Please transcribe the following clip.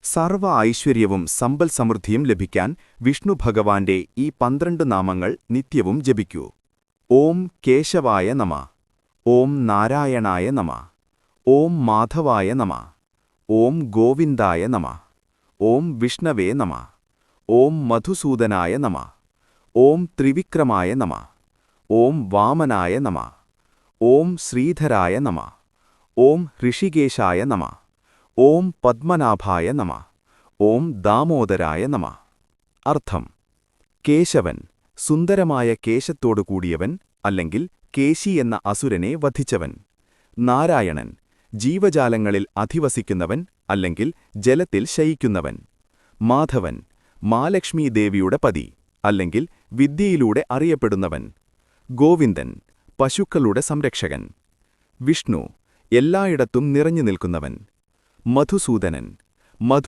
സർവ ഐശ്വര്യവും സമ്പൽ സമൃദ്ധിയും ലഭിക്കാൻ വിഷ്ണു ഭഗവാന്റെ ഈ 12 നാമങ്ങൾ നിത്യവും ജപിക്കൂ. ഓം കേശവായ നമ. ഓം നാരായണായ നമ. ഓം മാധവായ നമ. ഓം ഗോവിന്ദായ നമ. ഓം വിഷ്ണവേ നമ. ഓം മധുസൂദനായ നമ. ഓം ത്രിവിക്രമായ നമ. ഓം വാമനായ നമ. ഓം ശ്രീധരായ നമ. ഓം ഋഷികേശായ നമ. ഓം പദ്മനാഭായ നമ. ഓം ദാമോദരായ നമ. അർത്ഥം: കേശവൻ, സുന്ദരമായ കേശത്തോടു കൂടിയവൻ അല്ലെങ്കിൽ കേശി എന്ന അസുരനെ വധിച്ചവൻ. നാരായണൻ, ജീവജാലങ്ങളിൽ അധിവസിക്കുന്നവൻ അല്ലെങ്കിൽ ജലത്തിൽ ശയിക്കുന്നവൻ. മാധവൻ, മാലക്ഷ്മി ദേവിയുടെ പതി അല്ലെങ്കിൽ വിദ്യയിലൂടെ അറിയപ്പെടുന്നവൻ. ഗോവിന്ദൻ, പശുക്കളുടെ സംരക്ഷകൻ. വിഷ്ണു, എല്ലായിടത്തും നിറഞ്ഞു നിൽക്കുന്നവൻ. മധുസൂദനൻ,